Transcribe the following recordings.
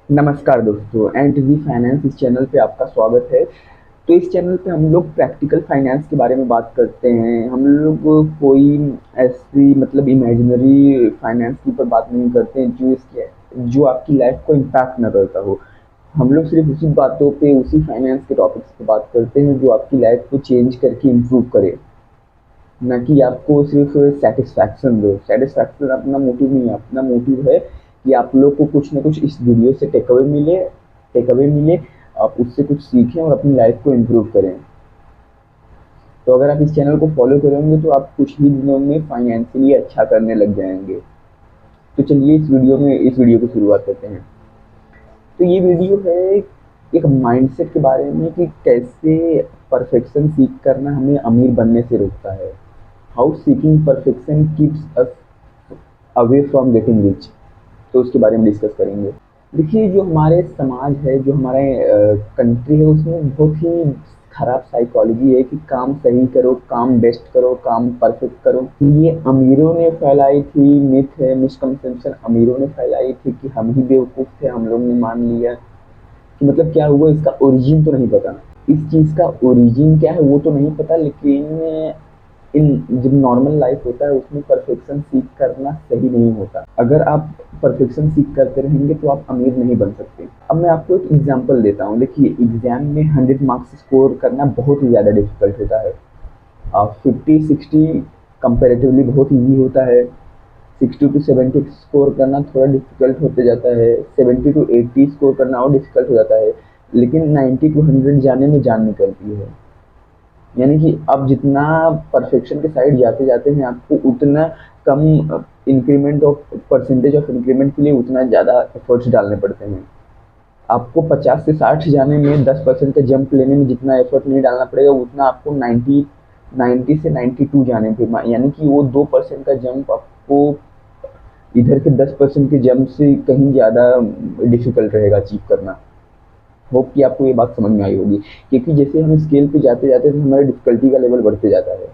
नमस्कार दोस्तों, NTV finance इस चैनल पे आपका स्वागत है। तो इस चैनल पे हम लोग प्रैक्टिकल फाइनेंस के बारे में बात करते हैं। हम लोग कोई ऐसी मतलब इमेजिनरी फाइनेंस के ऊपर बात नहीं करते हैं जो आपकी लाइफ को इम्पैक्ट ना करता हो। हम लोग सिर्फ उसी बातों पे, उसी फाइनेंस के टॉपिक्स पे बात करते हैं जो आपकी लाइफ को चेंज करके इम्प्रूव करे, ना कि आपको सिर्फ सेटिस्फैक्शन दो। सेटिस्फैक्शन अपना मोटिव नहीं है, अपना मोटिव है कि आप लोग को कुछ ना कुछ इस वीडियो से टेक अवे मिले, आप उससे कुछ सीखें और अपनी लाइफ को इम्प्रूव करें। तो अगर आप इस चैनल को फॉलो करेंगे तो आप कुछ ही दिनों में फाइनेंशियली अच्छा करने लग जाएंगे। तो चलिए इस वीडियो की शुरुआत करते हैं। तो ये वीडियो है एक माइंडसेट के बारे में कि कैसे परफेक्शन सीख करना हमें अमीर बनने से रोकता है। How seeking perfection keeps us away from getting rich. तो उसके बारे में डिस्कस करेंगे। देखिए, जो हमारे समाज है, जो हमारे कंट्री है, उसमें बहुत ही खराब साइकोलॉजी है कि काम सही करो, काम बेस्ट करो, काम परफेक्ट करो। ये अमीरों ने फैलाई थी, मिथ है, मिसकंसेप्शन अमीरों ने फैलाई थी कि हम ही बेवकूफ़ थे, हम लोग ने मान लिया कि मतलब क्या हुआ, इसका ओरिजिन तो नहीं पता। इस चीज़ का ओरिजिन क्या है वो तो नहीं पता, लेकिन इन जब नॉर्मल लाइफ होता है उसमें परफेक्शन सीख करना सही नहीं होता। अगर आप परफेक्शन सीख करते रहेंगे तो आप अमीर नहीं बन सकते। अब मैं आपको एक एग्जांपल देता हूँ। देखिए, एग्जाम में 100 मार्क्स स्कोर करना बहुत ही ज़्यादा डिफिकल्ट होता है। 50-60 कंपेरेटिवली बहुत ईजी होता है। 60 to 70 स्कोर करना थोड़ा डिफिकल्ट होते जाता है। 70 to 80 स्कोर करना और डिफिकल्ट हो जाता है। लेकिन 90 to 100 जाने में जान निकलती है। यानी कि आप जितना परफेक्शन के साइड जाते जाते हैं, आपको उतना कम increment of percentage of increment के लिए उतना ज़्यादा एफर्ट्स डालने पड़ते हैं। आपको 50 से 60 जाने में 10% का जंप लेने में जितना एफर्ट नहीं डालना पड़ेगा, उतना आपको 90 से 92 जाने पे, यानी कि वो 2% का जंप आपको इधर के 10% के जंप से कहीं ज़्यादा डिफिकल्ट रहेगा अचीव करना। होप कि आपको ये बात समझ में आई होगी, क्योंकि जैसे हम स्केल पे जाते जाते तो हमारे डिफिकल्टी का लेवल बढ़ते जाता है।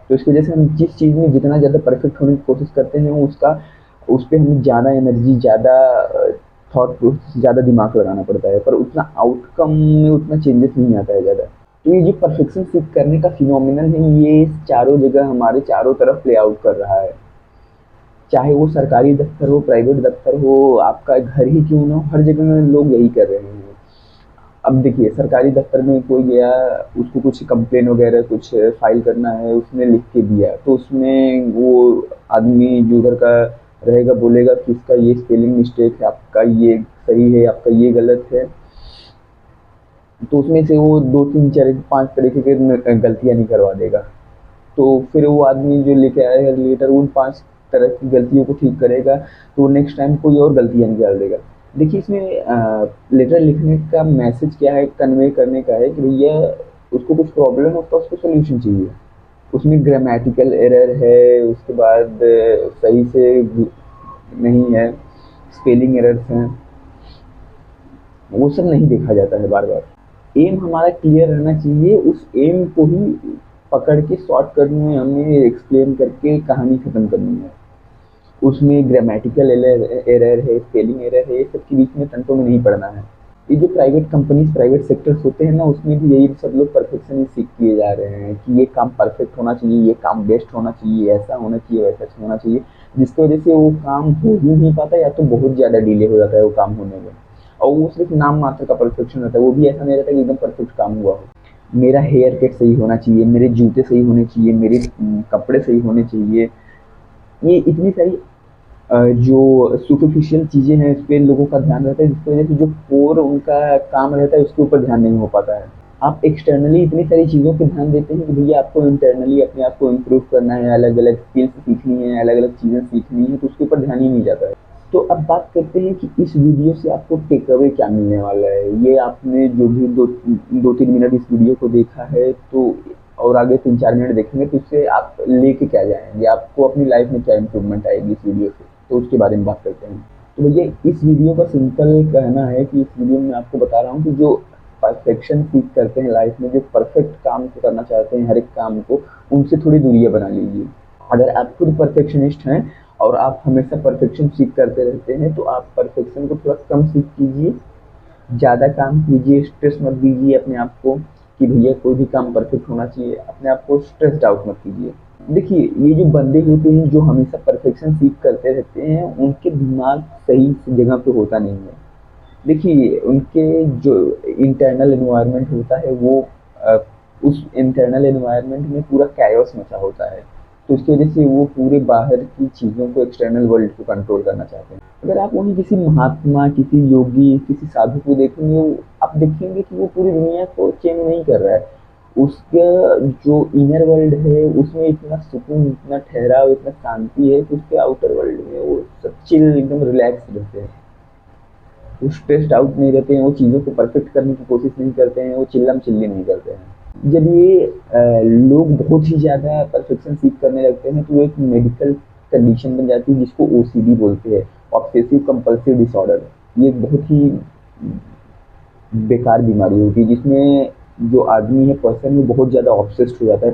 तो इसकी वजह से हम जिस चीज़ में जितना ज़्यादा परफेक्ट होने की कोशिश करते हैं, उस पर हमें ज़्यादा एनर्जी, ज़्यादा थॉट प्रोसेस, ज़्यादा दिमाग लगाना पड़ता है, पर उतना आउटकम में उतना चेंजेस नहीं आता है ज़्यादा। तो ये जो परफेक्शन सीख करने का फिनोमिनन है, ये चारों जगह हमारे चारों तरफ प्ले आउट कर रहा है। चाहे वो सरकारी दफ्तर हो, प्राइवेट दफ्तर हो, आपका घर ही क्यों ना हो, हर जगह में लोग यही कर रहे हैं। अब देखिए, सरकारी दफ्तर में कोई गया, उसको कुछ कंप्लेन वगैरह कुछ फाइल करना है, उसने लिख के दिया, तो उसमें वो आदमी जो उधर का रहेगा बोलेगा कि इसका ये स्पेलिंग मिस्टेक है, आपका ये सही है, आपका ये गलत है। तो उसमें से वो 2 3 4 5 तरीके के गलतियाँ निकलवा देगा। तो फिर वो आदमी जो लेके आएगा लेटर, उन 5 तरह की गलतियों को ठीक करेगा, तो नेक्स्ट टाइम कोई और गलतियाँ निकाल देगा। देखिए, इसमें लेटर लिखने का मैसेज क्या है, कन्वे करने का है कि भैया उसको कुछ प्रॉब्लम है, तो उसको सॉल्यूशन चाहिए। उसमें ग्रामेटिकल एरर है, उसके बाद सही से नहीं है, स्पेलिंग एरर्स हैं, वो सब नहीं देखा जाता है बार बार। एम हमारा क्लियर रहना चाहिए, उस एम को ही पकड़ के शॉर्टकट में हमें एक्सप्लेन करके कहानी खत्म करनी है। उसमें ग्रामेटिकल एरर है, स्पेलिंग एरर है, ये सब के बीच में तंतों में नहीं पड़ना है। ये जो प्राइवेट कंपनीज, प्राइवेट सेक्टर्स होते हैं ना, उसमें भी यही सब लोग परफेक्शन ही सीख किए जा रहे हैं कि ये काम परफेक्ट होना चाहिए, ये काम बेस्ट होना चाहिए, ऐसा होना चाहिए, वैसा होना चाहिए, जिसकी वजह से वो काम हो ही नहीं पाता, या तो बहुत ज़्यादा डिले हो जाता है वो काम होने में। और वो सिर्फ नाम मात्र का परफेक्शन रहता है, वो भी ऐसा नहीं रहता कि एकदम परफेक्ट काम हुआ हो। मेरा हेयर कट सही होना चाहिए, मेरे जूते सही होने चाहिए, मेरे कपड़े सही होने चाहिए। ये इतनी सारी जो सुपरफिशियल चीज़ें हैं, इस पे लोगों का ध्यान रहता है, जिसकी वजह से जो कोर उनका काम रहता है उसके ऊपर ध्यान नहीं हो पाता है। आप एक्सटर्नली इतनी सारी चीज़ों पे ध्यान देते हैं कि भैया आपको इंटरनली अपने आप को इम्प्रूव करना है, अलग अलग स्किल्स सीखनी है, अलग अलग चीज़ें सीखनी है, तो उसके ऊपर ध्यान ही नहीं जाता है। तो अब बात करते हैं कि इस वीडियो से आपको टेक अवे क्या मिलने वाला है। ये आपने जो भी 2-3 मिनट इस वीडियो को देखा है, तो और आगे 3-4 मिनट देखेंगे, तो इससे आप लेके क्या जाएंगे, आपको अपनी लाइफ में क्या इंप्रूवमेंट आएगी इस वीडियो से, तो उसके बारे में बात करते हैं। तो भैया, इस वीडियो का सिंपल कहना है कि इस वीडियो में आपको बता रहा हूँ कि जो परफेक्शन सीख करते हैं लाइफ में, जो परफेक्ट काम को करना चाहते हैं हर एक काम को, उनसे थोड़ी दूरियां बना लीजिए। अगर आप खुद परफेक्शनिस्ट हैं और आप हमेशा परफेक्शन सीख करते रहते हैं, तो आप परफेक्शन को थोड़ा कम सीख कीजिए, ज़्यादा काम कीजिए, स्ट्रेस मत दीजिए अपने आप को कि भैया कोई भी काम परफेक्ट होना चाहिए, अपने आप को स्ट्रेस्ड आउट मत कीजिए। देखिए, ये जो बंदे होते हैं जो हमेशा परफेक्शन सीख करते रहते हैं, उनके दिमाग सही जगह पे होता नहीं है। देखिए, उनके जो इंटरनल एनवायरनमेंट होता है वो अ, उस इंटरनल एनवायरनमेंट में पूरा कैओस मचा होता है। तो उसकी वजह से वो पूरे बाहर की चीज़ों को, एक्सटर्नल वर्ल्ड को कंट्रोल करना चाहते हैं। अगर आप वहीं किसी महात्मा, किसी योगी, किसी साधु को देखेंगे, आप देखेंगे कि वो पूरी दुनिया को चेंज नहीं कर रहा है। उसका जो इनर वर्ल्ड है उसमें इतना सुकून, इतना ठहराव, इतना शांति है कि उसके आउटर वर्ल्ड में वो सब चिल, एकदम रिलैक्स रहते हैं। वो स्ट्रेस्ड आउट नहीं रहते हैं, वो चीज़ों को परफेक्ट करने की कोशिश नहीं करते हैं, वो चिल्लम चिल्ली नहीं करते हैं। जब ये लोग बहुत ही ज़्यादा परफेक्शन सीख करने लगते हैं तो वो एक मेडिकल कंडीशन बन जाती है जिसको ओसीडी बोलते हैं, ऑब्सेसिव कंपल्सिव डिसऑर्डर। ये एक बहुत ही बेकार बीमारी होती है जिसमें जो आदमी है, पर्सन, वो बहुत ज़्यादा ऑब्सेस्ड हो जाता है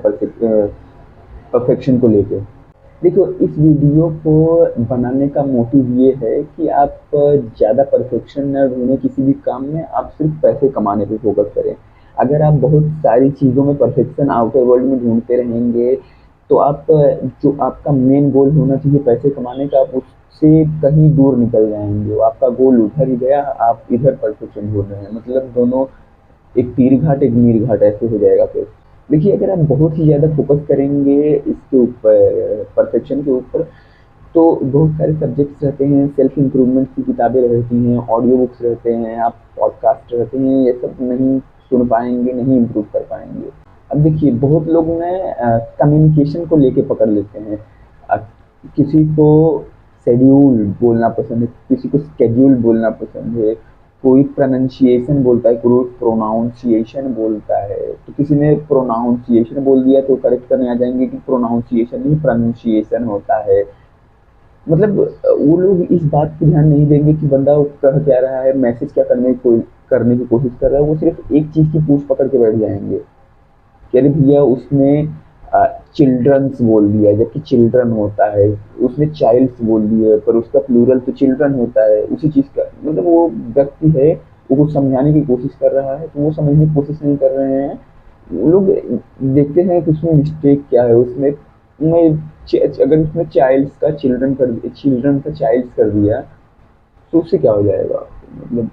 परफेक्शन को लेके। देखो, इस वीडियो को बनाने का मोटिव ये है कि आप ज़्यादा परफेक्शन न ढूंढें किसी भी काम में, आप सिर्फ पैसे कमाने पे फोकस करें। अगर आप बहुत सारी चीज़ों में परफेक्शन आउटर वर्ल्ड में ढूंढते रहेंगे तो आप जो आपका मेन गोल होना चाहिए पैसे कमाने का, आप उससे कहीं दूर निकल जाएंगे। आपका गोल उधर ही गया, आप इधर परफेक्शन ढूंढ रहे हैं, मतलब दोनों एक तीर घाट एक मीर घाट ऐसे हो जाएगा फिर। देखिए, अगर आप बहुत ही ज़्यादा फोकस करेंगे इसके ऊपर, परफेक्शन के ऊपर, तो बहुत सारे सब्जेक्ट्स रहते हैं, सेल्फ इम्प्रूवमेंट की किताबें रहती हैं, ऑडियो बुक्स रहते हैं, आप पॉडकास्ट रहते हैं, ये सब नहीं सुन पाएंगे, नहीं इम्प्रूव कर पाएंगे। अब देखिए, बहुत लोग ना कम्युनिकेशन को लेके पकड़ लेते हैं। अ, किसी को शेड्यूल बोलना पसंद है, किसी को स्केड्यूल बोलना पसंद है, कोई प्रोनाउंसिएशन बोलता है, कोई प्रोनाउंसिएशन बोलता है। तो किसी ने प्रोनाउंसिएशन बोल दिया तो करेक्ट करने आ जाएंगे कि प्रोनाउंसिएशन नहीं, प्रोनाउंसिएशन होता है। मतलब वो लोग इस बात पे ध्यान नहीं देंगे कि बंदा वो कह क्या रहा है, मैसेज क्या करने की कोशिश कर रहा है। वो सिर्फ एक चीज़ की पूछ पकड़ के बैठ जाएंगे कि अरे भैया उसने चिल्ड्रंस बोल दिया जबकि चिल्ड्रन होता है, उसने चाइल्ड्स बोल दिया पर उसका प्लूरल तो चिल्ड्रन होता है। उसी चीज़ का मतलब वो व्यक्ति है, वो कुछ समझाने की कोशिश कर रहा है तो वो समझने की कोशिश नहीं कर रहे हैं। वो लोग देखते हैं कि उसमें मिस्टेक क्या है, अगर उसमें चाइल्ड्स का चिल्ड्रन कर दिया, चिल्ड्रन का चाइल्ड्स कर दिया तो उससे क्या हो जाएगा। मतलब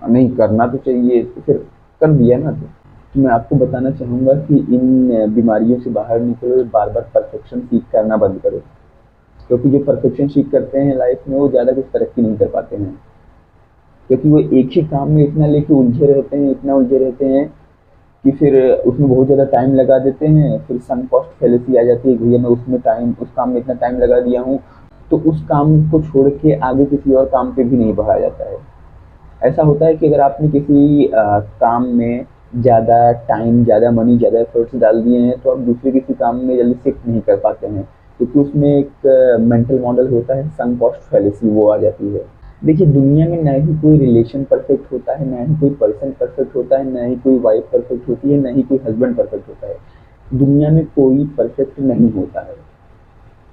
नहीं करना तो चाहिए, तो फिर कर दिया ना। तो मैं आपको बताना चाहूँगा कि इन बीमारियों से बाहर निकलो, बार बार परफेक्शन सीख करना बंद करो, क्योंकि जो परफेक्शन सीख करते हैं लाइफ में वो ज़्यादा कुछ तरक्की नहीं कर पाते हैं, क्योंकि वो एक ही काम में इतना लेके उलझे रहते हैं, इतना उलझे रहते हैं कि फिर उसमें बहुत ज़्यादा टाइम लगा देते हैं। फिर सम कॉस्ट फैलेसी आ जाती है, भैया मैं उस काम में इतना टाइम लगा दिया हूँ, तो उस काम को छोड़ के आगे किसी और काम पे भी नहीं बढ़ा जाता है। ऐसा होता है कि अगर आपने किसी काम में ज़्यादा टाइम, ज़्यादा मनी, ज़्यादा एफर्ट्स डाल दिए हैं तो आप दूसरे किसी काम में जल्दी शिफ्ट नहीं कर पाते हैं, क्योंकि उसमें एक मेंटल मॉडल होता है, सम कॉस्ट फैलेसी, वो आ जाती है। देखिए, दुनिया में ना ही कोई रिलेशन परफेक्ट होता है, ना ही कोई पर्सन परफेक्ट होता है, ना ही कोई वाइफ परफेक्ट होती है, ना ही कोई हस्बैंड परफेक्ट होता है। दुनिया में कोई परफेक्ट नहीं होता है,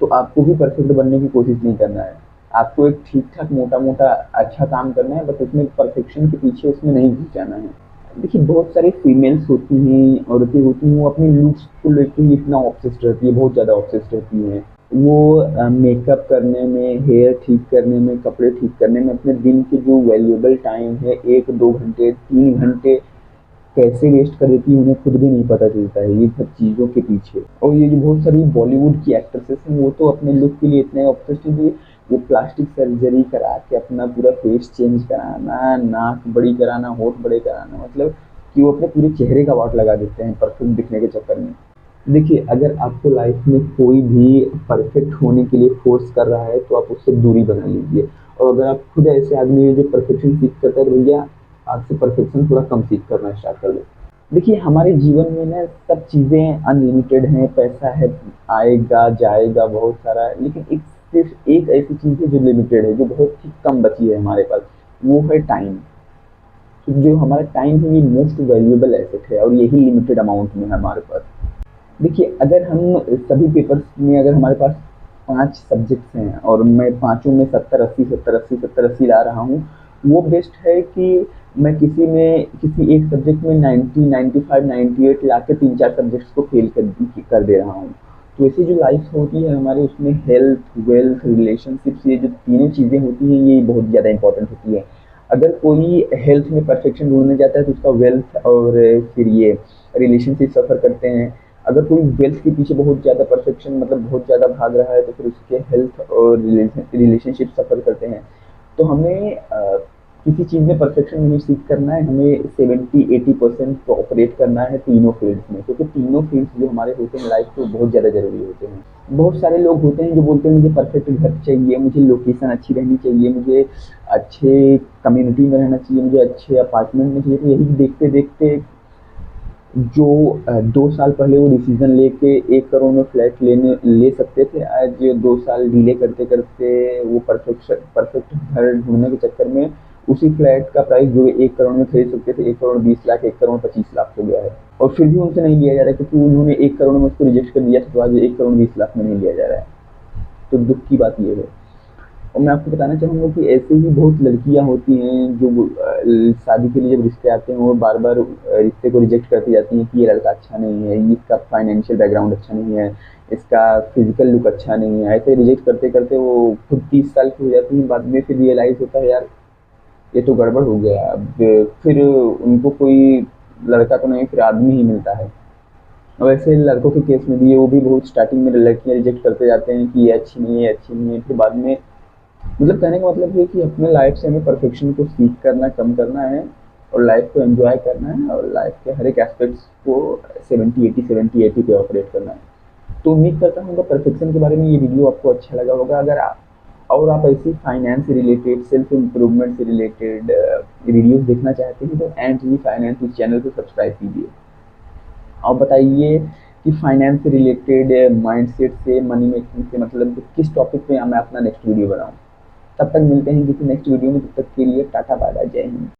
तो आपको भी परफेक्ट बनने की कोशिश नहीं करना है। आपको एक ठीक-ठाक, मोटा-मोटा अच्छा काम करना है, बट उसमें परफेक्शन के पीछे उसमें नहीं घुस जाना है। देखिए, बहुत सारी फीमेल्स होती हैं, औरतें होती हैं, वो अपने लुक्स को लेके ही इतना ऑब्सेस्ड रहती है, बहुत ज़्यादा ऑब्सेस्ड रहती हैं। वो मेकअप करने में, हेयर ठीक करने में, कपड़े ठीक करने में अपने दिन के जो वैल्यूएबल टाइम है, 1-2 घंटे, 3 घंटे कैसे वेस्ट कर देती है उन्हें खुद भी नहीं पता चलता है, ये सब चीज़ों के पीछे। और ये जो बहुत सारी बॉलीवुड की एक्ट्रेसेस हैं, वो तो अपने लुक के लिए इतने ऑब्सेस्ड हैं कि वो प्लास्टिक सर्जरी करा के अपना पूरा फेस चेंज कराना, नाक बड़ी कराना, होठ बड़े कराना, मतलब कि वो अपने पूरे चेहरे का वाट लगा देते हैं परफेक्ट दिखने के चक्कर में। देखिए, अगर आपको लाइफ में कोई भी परफेक्ट होने के लिए फोर्स कर रहा है तो आप उससे दूरी बना लीजिए। और अगर आप खुद ऐसे आदमी हैं जो परफेक्शन सीख करते हैं, तो भैया आज से परफेक्शन थोड़ा कम सीख करना स्टार्ट कर दो। देखिए, हमारे जीवन में ना सब चीज़ें अनलिमिटेड हैं, पैसा है, आएगा जाएगा बहुत सारा है, लेकिन एक सिर्फ एक ऐसी चीज़ है जो लिमिटेड है, जो बहुत ही कम बची है हमारे पास, वो है टाइम। तो जो हमारा टाइम है ये मोस्ट वैल्यूएबल एसेट है और यही लिमिटेड अमाउंट में है हमारे पास। देखिए, अगर हम सभी पेपर्स में, अगर हमारे पास 5 सब्जेक्ट्स हैं और मैं पाँचों में 70-80, 70-80, 70-80 ला रहा हूँ, वो बेस्ट है कि मैं किसी एक सब्जेक्ट में 90, 95, 98 ला के 3-4 सब्जेक्ट्स को फेल कर दे रहा हूँ। तो ऐसी जो लाइफ होती है हमारे, उसमें हेल्थ, वेल्थ, रिलेशनशिप्स, ये जो तीनों चीज़ें होती हैं ये बहुत ज़्यादा इंपॉर्टेंट होती है। अगर कोई हेल्थ में परफेक्शन ढूंढने जाता है तो उसका वेल्थ और फिर ये रिलेशनशिप सफ़र करते हैं। अगर कोई वेल्थ के पीछे बहुत ज़्यादा परफेक्शन मतलब बहुत ज़्यादा भाग रहा है तो फिर उसके हेल्थ और रिलेशनशिप सफ़र करते हैं। तो हमें किसी चीज़ में परफेक्शन नहीं सीख करना है, हमें 70-80% कोऑपरेट करना है तीनों फील्ड्स में, क्योंकि तीनों फील्ड्स जो हमारे होते हैं लाइफ के, बहुत ज़्यादा ज़रूरी होते हैं। बहुत सारे लोग होते हैं जो बोलते हैं मुझे परफेक्ट घर चाहिए, मुझे लोकेशन अच्छी रहनी चाहिए, मुझे अच्छे कम्युनिटी में रहना चाहिए, मुझे अच्छे अपार्टमेंट में चाहिए। तो यही देखते देखते जो 2 साल पहले वो डिसीजन लेके 1 करोड़ में फ्लैट ले सकते थे, आज 2 साल डिले करते करते वो परफेक्ट घर ढूंढने के चक्कर में उसी फ्लैट का प्राइस जो 1 करोड़ में खरीद सकते थे 1 करोड़ 20 लाख, 1 करोड़ 25 लाख हो गया है। और फिर भी उनसे नहीं लिया जा रहा है, क्योंकि उन्होंने 1 करोड़ में उसको रिजेक्ट कर दिया था, तो आज 1 करोड़ 20 लाख में नहीं लिया जा रहा है। तो दुख की बात ये है। और मैं आपको बताना चाहूँगा कि ऐसे ही बहुत लड़कियाँ होती हैं जो शादी के लिए जब रिश्ते आते हैं वो बार बार रिश्ते को रिजेक्ट करती जाती हैं कि ये लड़का अच्छा नहीं है, ये इसका फाइनेंशियल बैकग्राउंड अच्छा नहीं है, इसका फिजिकल लुक अच्छा नहीं है। ऐसे रिजेक्ट करते करते वो खुद 30 साल की हो जाती हैं, बाद में फिर रियलाइज़ होता है यार ये तो गड़बड़ हो गया। अब फिर उनको कोई लड़का तो नहीं, फिर आदमी ही मिलता है। वैसे लड़कों के केस में भी वो भी बहुत स्टार्टिंग में लड़कियां रिजेक्ट करते जाते हैं कि ये अच्छी नहीं है, अच्छी नहीं है, फिर बाद में मतलब कहने का मतलब है कि अपने लाइफ से हमें परफेक्शन को सीख करना कम करना है और लाइफ को एंजॉय करना है और लाइफ के हर एक एस्पेक्ट्स को 70-80 पे ऑपरेट करना है। तो उम्मीद करता हूँ परफेक्शन के बारे में ये वीडियो आपको अच्छा लगा होगा। अगर आप ऐसी फाइनेंस से रिलेटेड, सेल्फ इम्प्रूवमेंट से रिलेटेड वीडियोस देखना चाहते हैं तो एंड जी फाइनेंस इस चैनल को सब्सक्राइब कीजिए। आप बताइए कि फाइनेंस से रिलेटेड, माइंडसेट से, मनी मेकिंग से मतलब किस टॉपिक पे मैं अपना नेक्स्ट वीडियो बनाऊँ। तब तक मिलते हैं किसी नेक्स्ट वीडियो में, तब तक के लिए टाटा बाय बाय, जय हिंद।